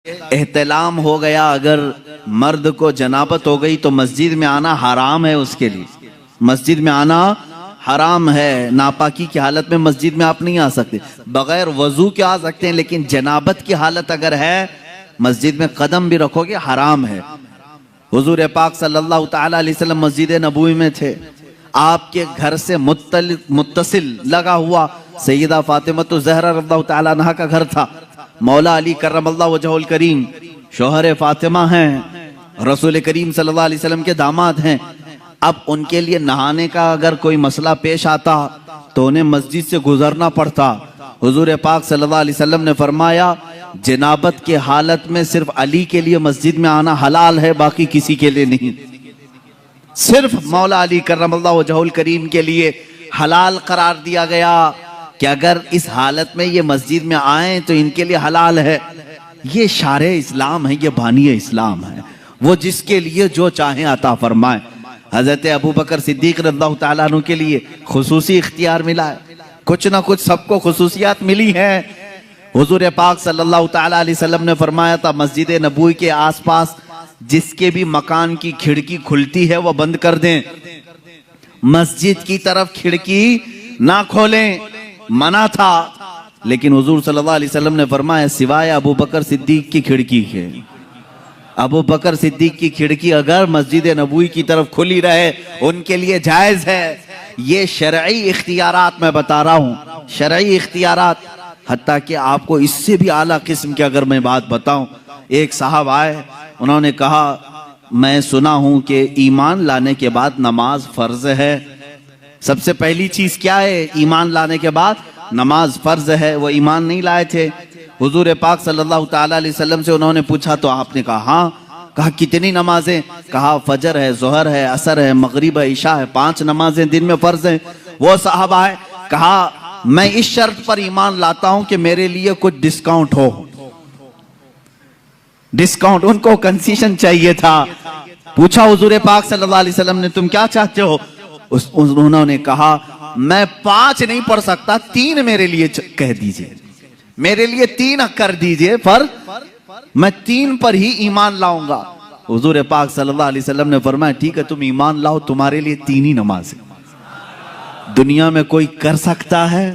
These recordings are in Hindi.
एहतलाम हो गया, अगर मर्द को जनाबत हो गई तो मस्जिद में आना हराम है उसके लिए। मस्जिद में आना हराम है। नापाकी की हालत में मस्जिद में आप नहीं आ सकते। बगैर वजू के आ सकते हैं, लेकिन जनाबत की हालत अगर है मस्जिद में कदम भी रखोगे हराम है। हुजूर पाक सल्लल्लाहु ताला अलैहि वसल्लम मस्जिद नबवी में थे। आपके घर से मुत्तसिल लगा हुआ सैयदा फातिमा ज़हरा रज़ियल्लाहु ताला अन्हा का घर था। मौला अली करमल्लाहु वजहुल करीम शौहर फातिमा हैं, रसूल करीम सल्लल्लाहु अलैहि वसल्लम के दामाद हैं। अब उनके लिए नहाने का अगर कोई मसला पेश आता तो उन्हें मस्जिद से गुजरना पड़ता। हुजूर पाक सल्लल्लाहु अलैहि वसल्लम ने फरमाया, जनाबत के हालत में सिर्फ अली के लिए मस्जिद में आना हलाल है, बाकी किसी के लिए नहीं। सिर्फ मौला अली करमल्लाहु वजहुल करीम के लिए हलाल करार दिया गया कि अगर इस हालत में ये मस्जिद में आए तो इनके लिए हलाल है। ये शारे इस्लाम है, ये बानी इस्लाम है, वो जिसके लिए जो चाहे अता फरमाए। हजरत अबू बकर सिद्दीक रज़ियल्लाहु ताला अन्हु के लिए खुसूसी इख्तियार मिला है। कुछ ना कुछ सबको खुसूसियात मिली है। हुजूर पाक सल्लल्लाहु ताला अलैहि वसल्लम ने फरमाया था, मस्जिद नबवी के आसपास जिसके भी मकान की खिड़की खुलती है वो बंद कर दें, मस्जिद की तरफ खिड़की ना खोलें, मना था। लेकिन हुजूर सल्लल्लाहु अलैहि वसल्लम ने फरमाया, सिवाय अबू बकर सिद्दीक की खिड़की के। अबू बकर सिद्दीक की खिड़की अगर मस्जिद नबवी की तरफ खुली रहे उनके लिए जायज है। ये शरई इख्तियारात मैं बता रहा हूँ, शरई इख्तियारात। हत्ता कि आपको इससे भी आला किस्म की अगर मैं बात बताऊं, एक साहब आए, उन्होंने कहा, मैं सुना हूं कि ईमान लाने के बाद नमाज फर्ज है। सबसे पहली चीज क्या है? ईमान लाने के बाद नमाज फर्ज है। वो ईमान नहीं लाए थे। हुजूर पाक सल्लल्लाहु ताला अलैहि वसल्लम से उन्होंने पूछा तो आपने कहा हाँ। कहा कितनी नमाजें? कहा फजर है, जोहर है, असर है, मगरिब है, इशा है, 5 नमाजें दिन में फर्ज हैं। वो साहब आए, कहा मैं इस शर्त पर ईमान लाता हूं कि मेरे लिए कुछ डिस्काउंट हो। डिस्काउंट, उनको कंसेशन चाहिए था। पूछा हुजूर पाक सल्लल्लाहु अलैहि वसल्लम ने, तुम क्या चाहते हो? उन्होंने कहा, मैं 5 नहीं पढ़ सकता, 3 मेरे लिए कह दीजिए, मेरे लिए 3 कर दीजिए, पर मैं 3 पर ही ईमान लाऊंगा। हुजूर पाक सल्लल्लाहु अलैहि वसल्लम ने फरमाया, ठीक है तुम ईमान लाओ, तुम्हारे लिए 3 ही नमाज है। दुनिया में कोई कर सकता है?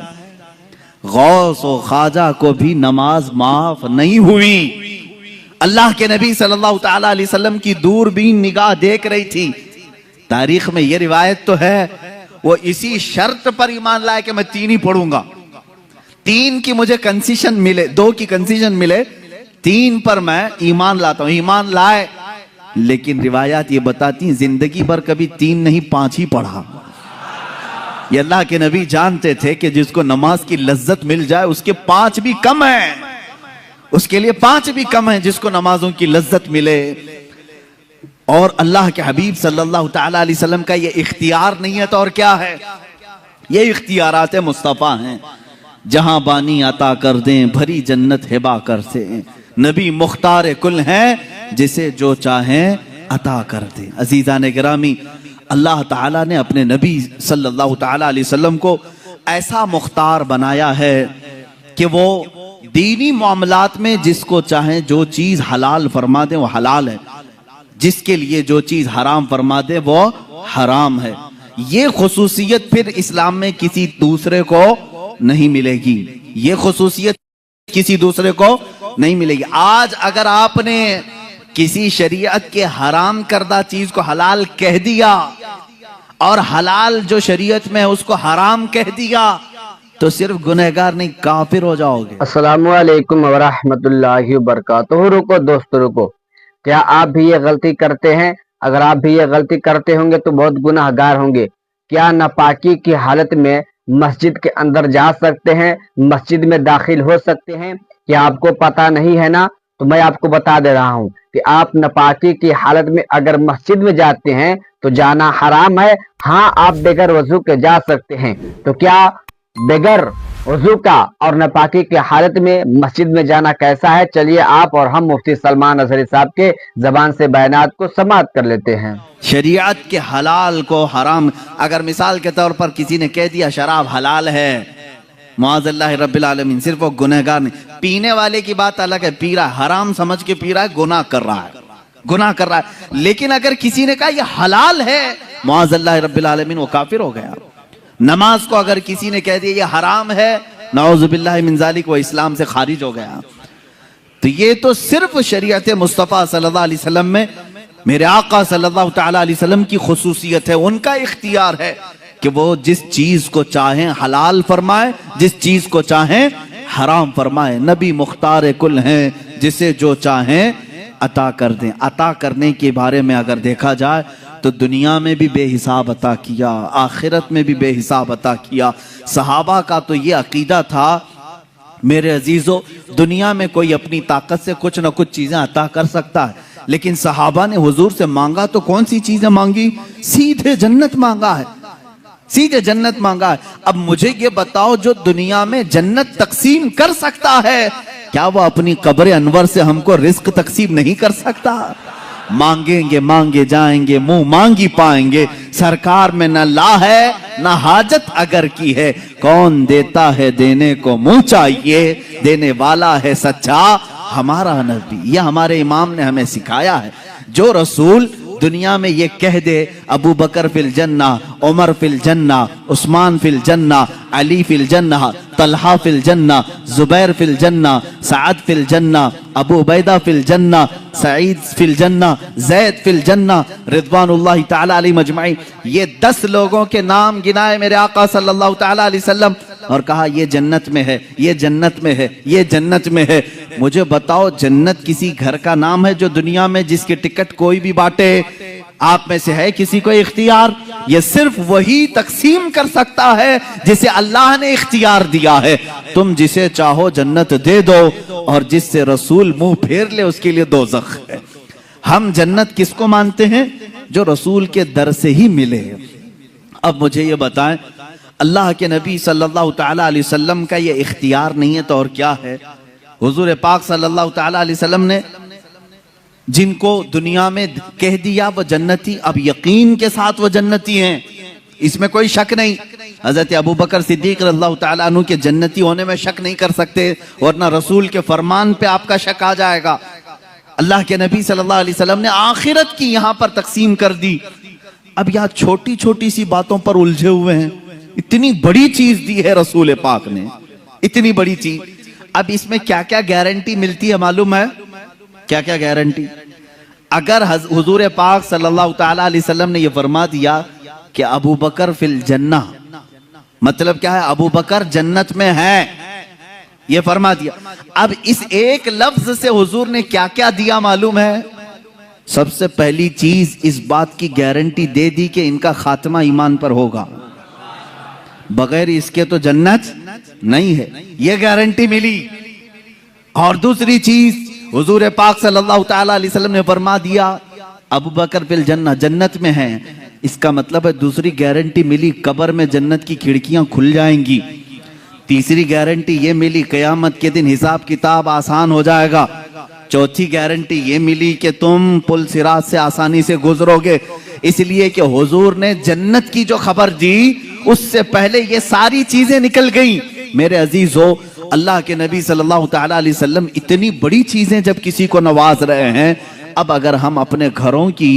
गौस और ख्वाजा को भी नमाज माफ नहीं हुई। अल्लाह के नबी सल्लल्लाहु ताला अलैहि वसल्लम की दूरबीन निगाह देख रही थी। तारीख में यह रिवायत तो है, वो इसी शर्त पर ईमान लाए कि मैं 3 ही पढ़ूंगा, 3 की मुझे कंसेशन मिले, 2 की कंसेशन मिले, 3 पर मैं ईमान लाता हूं। ईमान लाए, लेकिन रिवायात ये बताती हैं जिंदगी भर कभी 3 नहीं 5 ही पढ़ा। ये अल्लाह के नबी जानते थे कि जिसको नमाज की लज्जत मिल जाए उसके 5 भी कम है, उसके लिए 5 भी कम है जिसको नमाजों की लज्जत मिले। और अल्लाह के हबीब सल्लल्लाहु ताला अलैहि वसल्लम का ये इख्तियार नहीं है तो और क्या है? ये इख्तियारात मुस्तफ़ा हैं। जहां बानी अता कर दें, भरी जन्नत हिबा कर से। नबी मुख्तार कुल हैं, जिसे जो चाहें अता कर दें। अजीज़ान गिरामी, अल्लाह ताला ने अपने नबी सल्लल्लाहु ताला अलैहि वसल्लम को ऐसा मुख्तार बनाया है कि वो दीनी मामलात में जिसको चाहे जो चीज हलाल फरमा दे वो हलाल है, जिसके लिए जो चीज हराम फरमा दे वो हराम है। ये खुसूसियत फिर इस्लाम में किसी दूसरे को नहीं मिलेगी, ये खुसूसियत किसी दूसरे को नहीं मिलेगी। आज अगर आपने किसी शरीयत के हराम करदा चीज को हलाल कह दिया और हलाल जो शरीयत में है उसको हराम कह दिया तो सिर्फ गुनहगार नहीं काफिर हो जाओगे। अस्सलामु अलैकुम वरहमतुल्लाहि वबरकातुहू। रुको दोस्तों रुको, क्या आप भी ये गलती करते हैं? अगर आप भी ये गलती करते होंगे तो बहुत गुनाहगार होंगे। क्या नापाकी की हालत में मस्जिद के अंदर जा सकते हैं, मस्जिद में दाखिल हो सकते हैं? क्या आपको पता नहीं है ना? तो मैं आपको बता दे रहा हूँ कि आप नापाकी की हालत में अगर मस्जिद में जाते हैं तो जाना हराम है। हाँ, आप बगैर वजू के जा सकते हैं। तो क्या बगैर वजू का और नापाकी की हालत में मस्जिद में जाना कैसा है? चलिए आप और हम मुफ्ती सलमान अजहरी साहब के जबान से बयानात को समाअत कर लेते हैं। शरीयत के हलाल को हराम, अगर मिसाल के तौर पर किसी ने कह दिया शराब हलाल है, मुआज़ल्लाह रब्बिल आलमीन, सिर्फ वो गुनहगार नहीं। पीने वाले की बात अलग है, पी रहा है, हराम समझ के पी रहा है, गुनाह कर रहा है, गुनाह कर रहा है। लेकिन अगर किसी ने कहा यह हलाल है, मुआज़ल्लाह रब्बिल आलमीन, वो काफिर हो गया। नमाज को अगर किसी ने कह दिया ये हराम है, नऊज़ुबिल्लाहि मिन ज़ालिक, वो इस्लाम से खारिज हो गया। तो ये तो सिर्फ शरीयत मुस्तफ़ा सल्लल्लाहु अलैहि वसल्लम में मेरे आका सल्लल्लाहु तआला अलैहि वसल्लम की खुसूसियत है, उनका इख्तियार है कि वो जिस चीज को चाहें हलाल फरमाए, जिस चीज को चाहें हराम फरमाए। नबी मुख्तार कुल हैं, जिसे जो चाहें अता कर दें। अता करने के बारे में अगर देखा जाए तो दुनिया में भी बेहिसाब अता किया, आखिरत में भी बेहिसाब अता किया। सहाबा का तो ये अकीदा था मेरे अजीजों, दुनिया में कोई अपनी ताकत से कुछ ना कुछ चीजें अता कर सकता है, लेकिन सहाबा ने हुजूर से मांगा तो कौन सी चीजें मांगी? सीधे जन्नत मांगा है, सीधे जन्नत मांगा है। अब मुझे ये बताओ, जो दुनिया में जन्नत तकसीम कर सकता है, क्या वो अपनी कब्र अनवर से हमको रिस्क तकसीम नहीं कर सकता? मांगेंगे मांगे जाएंगे, मुंह मांगी पाएंगे। सरकार में न ला है न हाजत अगर की है, कौन देता है देने को मुंह चाहिए, देने वाला है सच्चा हमारा नबी। यह हमारे इमाम ने हमें सिखाया है। जो रसूल दुनिया में ये कह दे अबू बकर फिल जन्ना, उमर फिल जन्ना, उस्मान फिल जन्ना, अली फिल जन्ना, तलहा फिल जन्ना, जुबैर फिल जन्ना, साद फिल जन्ना, अबू उबैदा फिल जन्ना, सईद फिल जन्ना, जैद फिल जन्ना, रिदवानुल्लाहि ताला अलैहि मजमाइन, ये 10 लोगों के नाम गिनाए मेरे आका सल्लल्लाहु ताला अलैहि वसल्लम और कहा ये जन्नत में है, ये जन्नत में है, ये जन्नत में है। मुझे बताओ, जन्नत किसी घर का नाम है जो दुनिया में जिसकी टिकट कोई भी बांटे? आप में से है किसी को इख्तियार? ये सिर्फ वही तकसीम कर सकता है जिसे अल्लाह ने इख्तियार दिया है। तुम जिसे चाहो जन्नत दे दो, और जिससे रसूल मुंह फेर ले उसके लिए दोज़ख है। हम जन्नत किसको मानते हैं? जो रसूल के दर से ही मिले। अब मुझे ये बताएं, अल्लाह के नबी सल्लल्लाहु ताला अलैहि वसल्लम का ये इख्तियार नहीं है तो और क्या है? हुजूर पाक सल्लल्लाहु ताला अलैहि वसल्लम ने जिनको दुनिया में कह दिया वो जन्नती, अब यकीन के साथ वो जन्नती हैं, इसमें कोई शक नहीं। हजरत अबू बकर सिद्दीक रज़ियल्लाहु ताला अन्हु के जन्नती होने में शक नहीं कर सकते, वरना रसूल के फरमान पे आपका शक आ जाएगा। अल्लाह के नबी सल्लल्लाहु अलैहि वसल्लम ने आखिरत की यहाँ पर तकसीम कर दी। अब यहाँ छोटी छोटी सी बातों पर उलझे हुए हैं। इतनी बड़ी चीज दी है रसूल पाक ने, इतनी बड़ी चीज। अब इसमें क्या क्या गारंटी मिलती है मालूम है? क्या क्या गारंटी? अगर हुजूर पाक सल्लल्लाहु ताला अलैहि वसल्लम ने यह फरमा दिया कि अबू बकर फिल जन्ना, मतलब क्या है? अबू बकर जन्नत में है, ये फरमा दिया। अब इस एक लफ्ज से हुजूर ने क्या क्या दिया मालूम है? सबसे पहली चीज इस बात की गारंटी दे दी कि इनका खात्मा ईमान पर होगा, बगैर इसके तो जन्नत नहीं है, ये गारंटी मिली। और दूसरी चीज हुजूर पाक सल्लल्लाहु ताला अलैहि वसल्लम ने फरमा दिया अबू बकर फिल जन्ना, जन्नत में है। इसका मतलब है दूसरी गारंटी मिली, कब्र में जन्नत की खिड़कियां खुल जाएंगी। तीसरी गारंटी ये मिली, कयामत के दिन हिसाब किताब आसान हो जाएगा। चौथी गारंटी ये मिली कि तुम पुल सिरात से आसानी से गुजरोगे, इसलिए कि हुजूर ने जन्नत की जो खबर दी उससे पहले ये सारी चीजें निकल गई। मेरे अजीजों, अल्लाह के नबी सल्लल्लाहु ताला अलैहि वसल्लम इतनी बड़ी चीजें जब किसी को नवाज रहे हैं, अब अगर हम अपने घरों की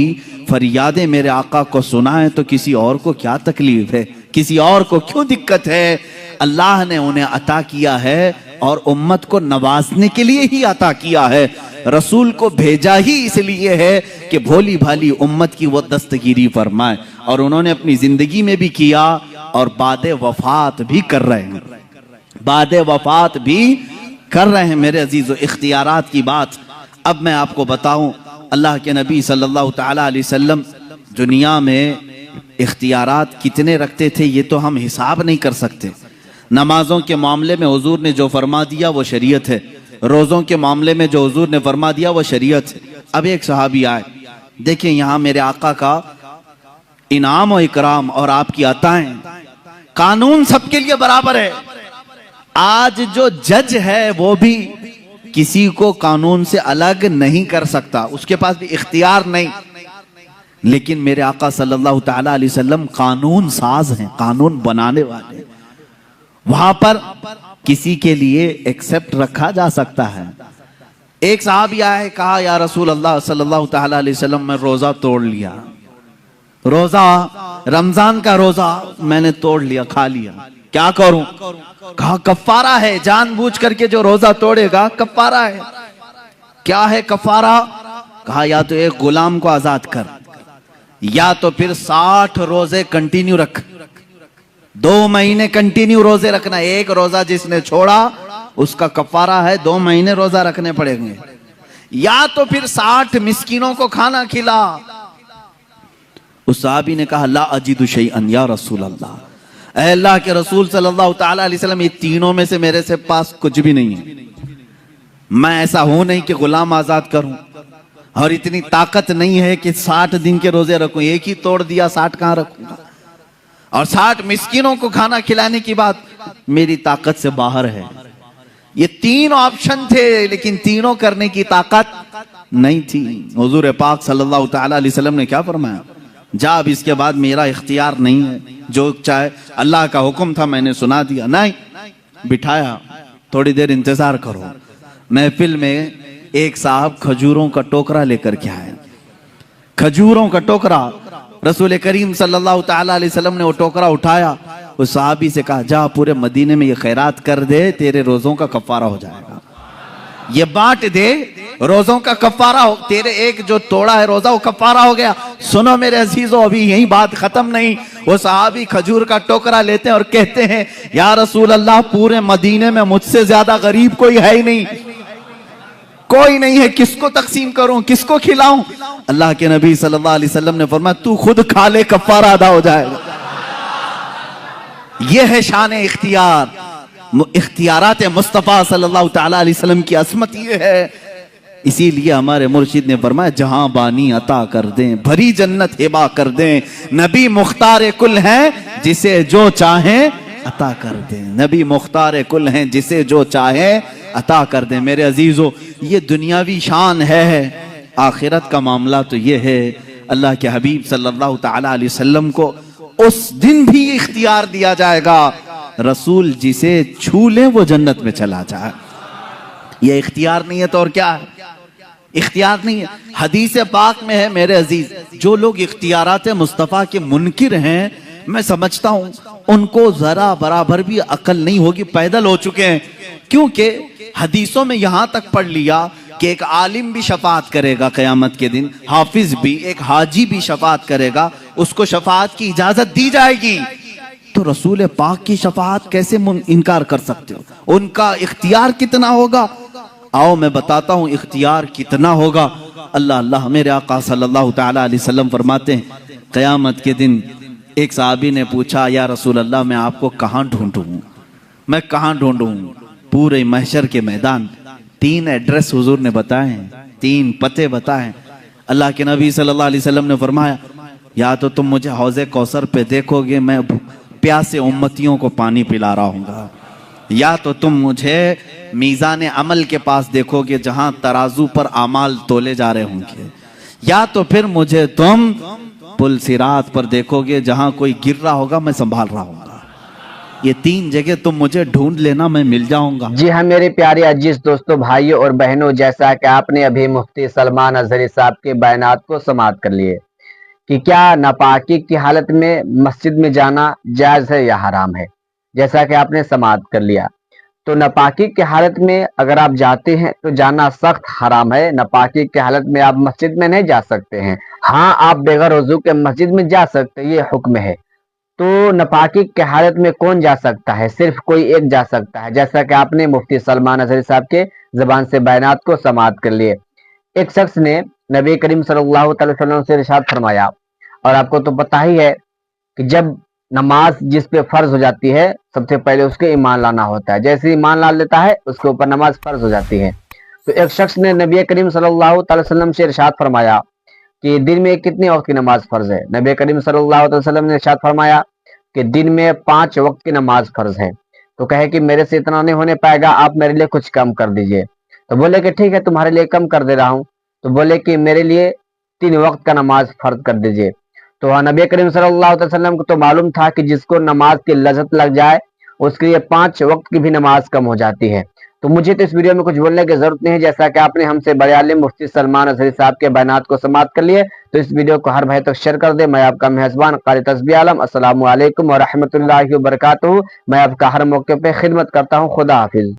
फरियादें मेरे आका को सुनाएं तो किसी और को क्या तकलीफ है, किसी और को क्यों दिक्कत है? अल्लाह ने उन्हें अता किया है और उम्मत को नवाजने के लिए ही अता किया है। रसूल को भेजा ही इसलिए है कि भोली भाली उम्मत की वो दस्तगीरी फरमाए, और उन्होंने अपनी जिंदगी में भी किया और बाद वफात भी कर रहे हैं, बाद वफात भी कर रहे हैं। मेरे अजीजों, इख्तियारात की बात अब मैं आपको बताऊं, अल्लाह के नबी सल्लल्लाहु ताला अलैहि वसल्लम दुनिया में इख्तियारात कितने रखते थे ये तो हम हिसाब नहीं कर सकते। नमाजों के मामले में हुजूर ने जो फरमा दिया वो शरीयत है, रोज़ों के मामले में जो हुजूर ने फरमा दिया वो शरीयत है। अब एक सहाबी आए, देखिए यहाँ मेरे आका का इनाम और इकराम और आपकी अताएं, कानून सबके लिए बराबर है। आज जो जज है वो भी किसी को कानून से अलग नहीं कर सकता, उसके पास भी इख्तियार नहीं। लेकिन मेरे आका सल्लल्लाहु ताला अलैहि वसल्लम कानून साज हैं, कानून बनाने वाले। वहां पर किसी के लिए एक्सेप्ट रखा जा सकता है। एक साहबी आया, कहा या रसूल अल्लाह सल्लल्लाहु ताला अलैहि वसल्लम, मैं रोजा तोड़ लिया, रोजा रमजान का रोजा मैंने तोड़ लिया, खा लिया, क्या करूं? कहा कफारा है, जानबूझ करके जो रोजा तोड़ेगा कफारा है। क्या है कफारा? कहा या तो एक गुलाम को आजाद कर, या तो फिर 60 रोजे कंटिन्यू रख, 2 महीने कंटिन्यू रोजे रखना। एक रोजा जिसने छोड़ा उसका कफारा है 2 महीने रोजा रखने पड़ेंगे, या तो फिर 60 मिस्किनों को खाना खिला। उस साहबी ने कहा ला अजीदु शैअन या रसूल अल्लाह, ऐ अल्लाह के रसूल सल्लल्लाहु ताला अलैहि वसल्लम, ये तीनों में से मेरे से पास कुछ भी नहीं है। मैं ऐसा हूं नहीं कि गुलाम आजाद करूं, और इतनी ताकत नहीं है कि 60 दिन के रोजे रखूं। एक ही तोड़ दिया, 60 कहां रखूंगा? और 60 मिस्किनों को खाना खिलाने की बात मेरी ताकत से बाहर है। ये 3 ऑप्शन थे, लेकिन तीनों करने की ताकत नहीं थी। हुजूर पाक सल्लल्लाहु ताला अलैहि वसल्लम ने क्या फरमाया? जा, अब इसके बाद मेरा इख्तियार नहीं है, जो चाहे, अल्लाह का हुक्म था मैंने सुना दिया। नहीं, बिठाया, थोड़ी देर इंतजार करो। महफिल में एक साहब खजूरों का टोकरा लेकर के आए, खजूरों का टोकरा। रसूल करीम सल्लल्लाहु ताला अलैहि वसल्लम ने वो टोकरा उठाया, उस साहबी से कहा जा पूरे मदीने में ये खैरात कर दे, तेरे रोजों का कफारा हो जाएगा। ये बांट दे, रोजों का कफारा हो, तेरे एक जो तोड़ा है रोजा वो कफारा हो गया। सुनो मेरे अजीजों, अभी यही बात खत्म नहीं। वो साहबी खजूर का टोकरा लेते हैं और कहते हैं या रसूल अल्लाह, पूरे मदीने में मुझसे ज्यादा गरीब कोई है ही नहीं, कोई नहीं है, किसको तकसीम करूं, किसको खिलाऊं? अल्लाह के नबी सल्लल्लाहु अलैहि वसल्लम ने फरमाया तू खुद खा ले, कफारा अदा हो जाएगा। यह है शान इख्तियार, इख्तियारात मुस्तफ़ा सल्लल्लाहु ताला अलैहि वसल्लम की असमत ये है। इसीलिए हमारे मुर्शिद ने फरमाया जहां बानी अता कर दें, भरी जन्नत हिबा कर दें, नबी मुख्तार कुल हैं जिसे जो चाहे अता कर दें, नबी मुख्तार कुल हैं जिसे जो चाहे अता कर दें। मेरे अजीजों, ये दुनियावी शान है, आखिरत का मामला तो ये है अल्लाह के हबीब सल्लल्लाहु ताला अलैहि वसल्लम को उस दिन भी इख्तियार दिया जाएगा, रसूल जिसे छू ले वो जन्नत में चला जाए। ये इख्तियार नहीं है तो और क्या है? इख्तियार नहीं है। हदीस पाक में है मेरे अजीज, जो लोग इख्तियारात मुस्तफ़ा के मुनकिर हैं, मैं समझता हूं उनको जरा बराबर भी अकल नहीं होगी, पैदल हो चुके हैं। क्योंकि हदीसों में यहां तक पढ़ लिया कि एक आलिम भी शफात करेगा क़यामत के दिन, हाफिज भी, एक हाजी भी शफात करेगा, उसको शफात की इजाजत दी जाएगी। तो रसूल पाक की शफात कैसे इनकार कर सकते हो? उनका इख्तियार कितना होगा? आओ मैं बताता हूं इख्तियार कितना होगा। अल्लाह अल्लाह, मेरे आका सल्लल्लाहु ताला अलैहि वसल्लम फरमाते हैं क़यामत के दिन एक साहबी ने पूछा या रसूल अल्लाह, मैं आपको कहाँ ढूंढूं, मैं कहाँ ढूंढूं? पूरे महशर के मैदान 3 एड्रेस हुजूर ने बताए, 3 पते बताए। अल्लाह के नबी सल्लल्लाहु अलैहि वसल्लम ने फरमाया या तो तुम मुझे हौज़े कौसर पे देखोगे, मैं प्यासे उम्मतियों को पानी पिला रहा हूँगा, या तो तुम मुझे मीज़ान अमल के पास देखोगे जहां तराजू पर आमाल तोले जा रहे होंगे, या तो फिर मुझे तुम पुल सिरात पर देखोगे जहां कोई गिर रहा होगा मैं संभाल रहा हूँगा। ये 3 जगह तुम मुझे ढूंढ लेना, मैं मिल जाऊंगा। जी हाँ मेरे प्यारे अजीज दोस्तों, भाइयों और बहनों, जैसा कि आपने अभी मुफ्ती सलमान अजहरी साहब के बयानात को समाप्त कर लिए कि क्या नापाकी की हालत में मस्जिद में जाना जायज है या हराम है, जैसा कि आपने समाप्त कर लिया। तो नापाकी की हालत में अगर आप जाते हैं तो जाना सख्त हराम है। नापाकी की हालत में आप मस्जिद में नहीं जा सकते हैं। हाँ, आप बगैर वजू के मस्जिद में जा सकते हैं, ये हुक्म है। तो नापाकी की हालत में कौन जा सकता है? सिर्फ कोई एक जा सकता है, जैसा कि आपने मुफ्ती सलमान अजहरी साहब के जबान से बयानात को समाप्त कर लिए। एक शख्स ने नबी करीम सल्लल्लाहु अलैहि वसल्लम से इरशाद फरमाया, और आपको तो पता ही है कि जब नमाज जिस पे फर्ज हो जाती है सबसे पहले उसके ईमान लाना होता है। जैसे ईमान ला लेता है उसके ऊपर नमाज फर्ज हो जाती है। तो एक शख्स ने नबी करीम सल्लल्लाहु अलैहि वसल्लम से इरशाद फरमाया कि दिन में कितने वक्त की नमाज फर्ज है? नबी करीम सल्लल्लाहु अलैहि वसल्लम ने इरशाद फरमाया कि दिन में 5 वक्त की नमाज फर्ज है। तो कहे कि मेरे से इतना नहीं होने पाएगा, आप मेरे लिए कुछ कम कर दीजिए। तो बोले कि ठीक है, तुम्हारे लिए कम कर दे रहा हूँ। तो बोले कि मेरे लिए 3 वक्त का नमाज फर्ज कर दीजिए। तो नबी करीम सल्लल्लाहु अलैहि वसल्लम को तो मालूम था कि जिसको नमाज की लज़्ज़त लग जाए उसके लिए 5 वक्त की भी नमाज कम हो जाती है। तो मुझे तो इस वीडियो में कुछ बोलने की जरूरत नहीं है, जैसा कि आपने हमसे बड़े आलिम मुफ्ती सलमान अजहरी साहब के बयानात को समाप्त कर लिए। तो इस वीडियो को हर भाई तक शेयर कर दे। मैं आपका मेहजबान कारी तस्बीह आलम, अस्सलामु अलैकुम व रहमतुल्लाहि व बरकातुहू। मैं आपका हर मौके पे खिदमत करता हूँ। खुदा हाफिज।